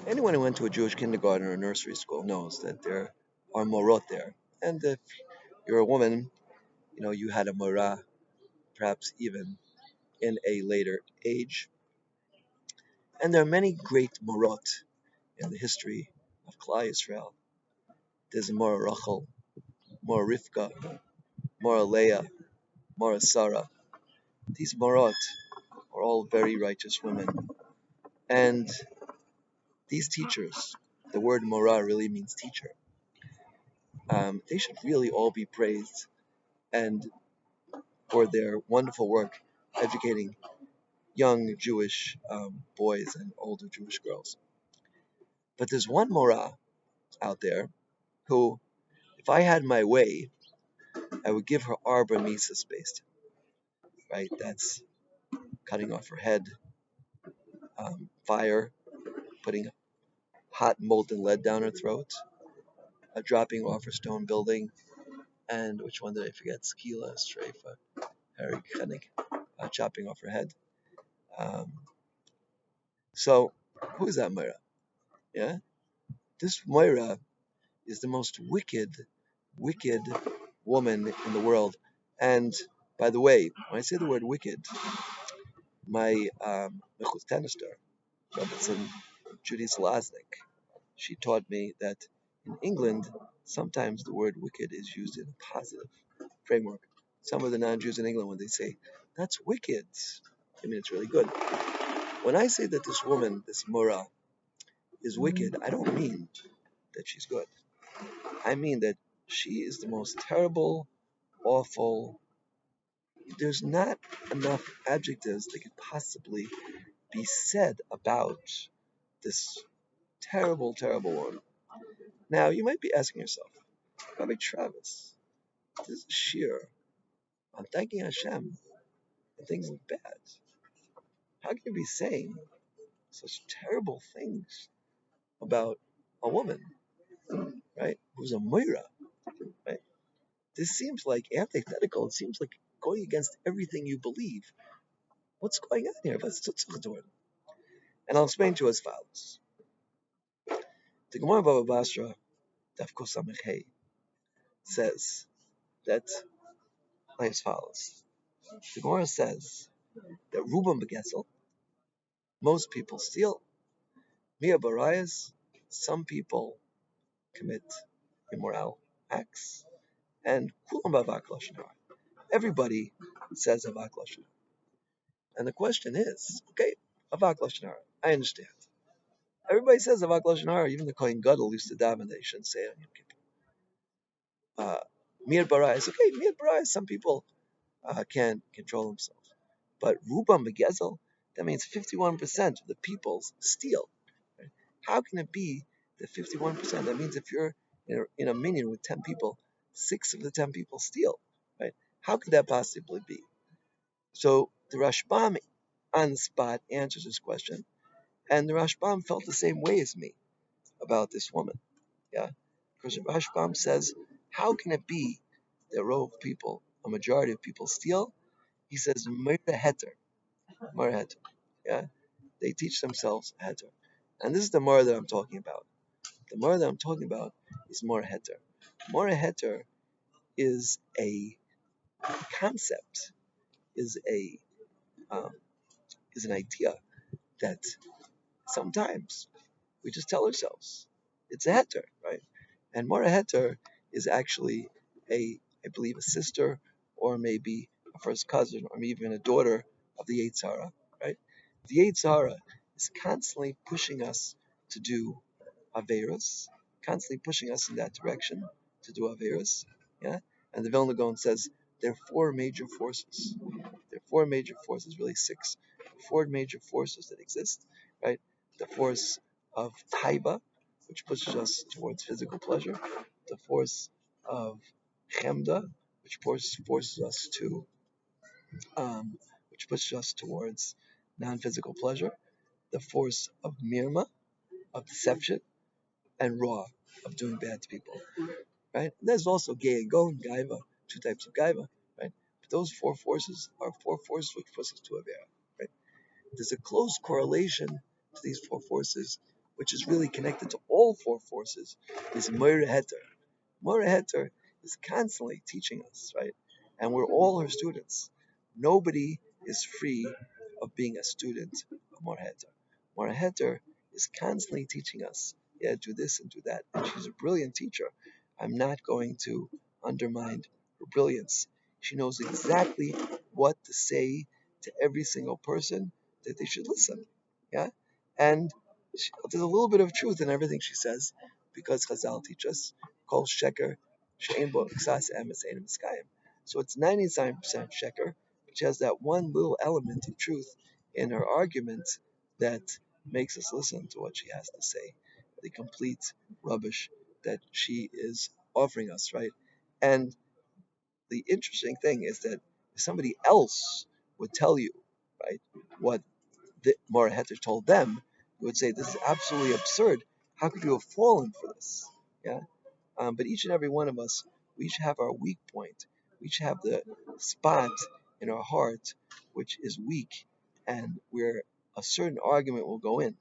Anyone who went to a Jewish kindergarten or nursery school knows that there are morot there. And if you're a woman, you had a morah, perhaps even in a later age. And there are many great morot in the history of Klal Yisrael. There's Mora Rachel, Mora Rivka, Mora Leah, Mora Sarah. These morot are all very righteous women. And these teachers, the word morah really means teacher. They should really all be praised and for their wonderful work educating young Jewish boys and older Jewish girls. But there's one morah out there who, if I had my way, I would give her arbor mises based, right? That's cutting off her head, fire, putting hot molten lead down her throat, dropping off her stone building, and which one did I forget? Skila, Strafa, Harry Koenig, chopping off her head. Um, so, who is that Moira? Yeah, this Moira is the most wicked woman in the world. And by the way, when I say the word wicked, my Mechutanister, Rebbetzin Judy Selaznik, she taught me that in England, sometimes the word wicked is used in a positive framework. Some of the non-Jews in England, when they say, that's wicked, I mean, it's really good. When I say that this woman, this Mora, is wicked, I don't mean that she's good. I mean that she is the most terrible, awful. There's not enough adjectives that could possibly be said about this terrible, terrible woman. Now, you might be asking yourself, Rabbi Travis, this is sheer. I'm thanking Hashem and things are bad. How can you be saying such terrible things about a woman, right, who's a Moira, right? This seems like antithetical. It seems like going against everything you believe. What's going on here? And I'll explain to you as follows. The Gemara Baba Basra, Daf Kosamech Hey, says that like as follows. The Gemara says that Rubam Begetzel, most people steal. Mia Barayas, some people commit immoral acts. And Kulam Bavak Lashon Hara. Everybody says Avak Lashon Hara. And the question is, okay, Avak Lashon Hara, I understand. Everybody says Avak Lashon Hara, even the Kohen Gadol used to daven, they shouldn't say it on Yom Kippur. Mir Barayas, okay, Mir Barayas, some people can't control themselves. But Rubam Begezel, that means 51% of the people steal. Right? How can it be that 51%? That means if you're in a minyan with 10 people, 6 of the 10 people steal. Right? How could that possibly be? So the Rashbam on the spot answers this question, and the Rashbam felt the same way as me about this woman. Yeah, because the Rashbam says, how can it be that a majority of people steal? He says, Mera Heter. Yeah, they teach themselves Heter. And this is the Mora that I'm talking about. The Mora that I'm talking about is Mora Heter. Mora Heter is a concept, is a um, is an idea that sometimes we just tell ourselves it's a heter, right? And Mora heter is actually I believe, a sister or maybe a first cousin or maybe even a daughter of the Yetzer Hara, right? The Yetzer Hara is constantly pushing us to do Averas, constantly pushing us in that direction to do Averas, yeah? And the Vilna Gaon says there are four major forces. There are four major forces, really six, four major forces that exist, right? The force of taiba, which pushes us towards physical pleasure. The force of chemda, which forces us to, which pushes us towards non-physical pleasure. The force of mirma, of deception, and raw, of doing bad to people, right? And there's also gay and go and gaiva, two types of gaiva, right? But those four forces are four forces which push us to avera, right? There's a close correlation to these four forces which is really connected to all four forces, is Moira Heter. Moira Heter is constantly teaching us, right? And we're all her students. Nobody is free of being a student of Moira Heter. Moira Heter is constantly teaching us, yeah, do this and do that. And she's a brilliant teacher. I'm not going to undermine her brilliance. She knows exactly what to say to every single person that they should listen. Yeah? And there's a little bit of truth in everything she says because Chazal teach us, Kol Sheker, She'en Bo Ksas Emes Ein Miskayim. So it's 99% Sheker, but she has that one little element of truth in her argument that makes us listen to what she has to say. The complete rubbish that she is offering us, right? And the interesting thing is that if somebody else would tell you, right, what Mara Heter told them, you would say, this is absolutely absurd. How could you have fallen for this? Yeah. But each and every one of us, we each have our weak point. We each have the spot in our heart which is weak and where a certain argument will go in,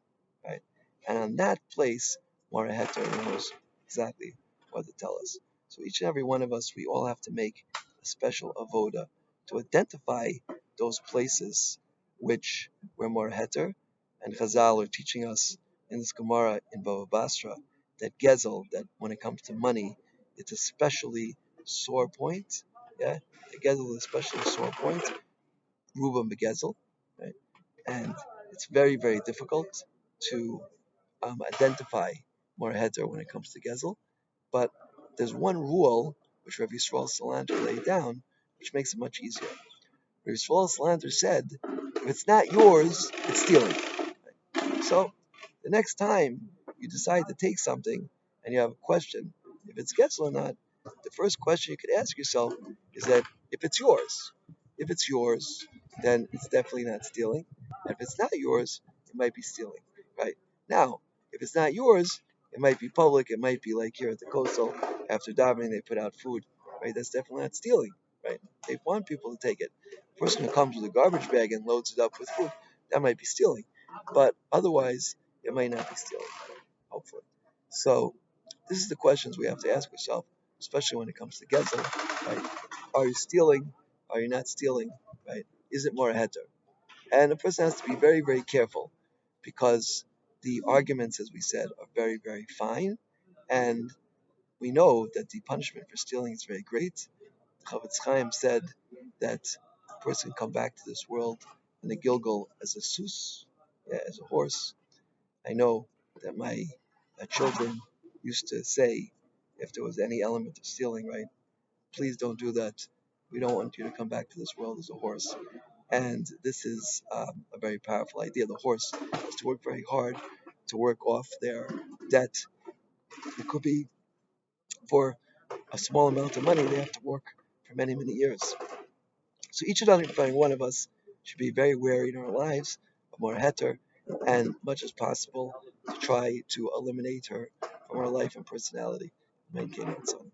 right? And on that place, Mara Heter knows exactly what to tell us. So each and every one of us, we all have to make a special avoda to identify those places which where Mara Heter and Chazal are teaching us in this Gemara in Bava Basra that Gezel, that when it comes to money, it's especially sore point. Yeah, the Gezel is especially sore point. Ruba Begezel, right? And it's very, very difficult to identify more heter when it comes to Gezel. But there's one rule which Rabbi Yisrael Salanter laid down, which makes it much easier. Rabbi Yisrael Salanter said, if it's not yours, it's stealing. So the next time you decide to take something and you have a question, if it's Getzel or not, the first question you could ask yourself is that if it's yours. If it's yours, then it's definitely not stealing. And if it's not yours, it might be stealing. Right? Now, if it's not yours, it might be public, it might be like here at the coastal, after davening they put out food. Right? That's definitely not stealing. Right? They want people to take it. The person who comes with a garbage bag and loads it up with food, that might be stealing. But otherwise, it might not be stealing, hopefully. So this is the questions we have to ask ourselves, especially when it comes to Gezel, right? Are you stealing? Are you not stealing? Right? Is it more a heter? And a person has to be very, very careful because the arguments, as we said, are very, very fine. And we know that the punishment for stealing is very great. Chavetz Chaim said that a person come back to this world in the Gilgal as a sus, yeah, as a horse. I know that my children used to say, if there was any element of stealing, right, please don't do that. We don't want you to come back to this world as a horse. And this is a very powerful idea. The horse has to work very hard to work off their debt. It could be for a small amount of money, they have to work for many, many years. So each and every one of us should be very wary in our lives of more heter, and much as possible to try to eliminate her from our life and personality. Main King and Son.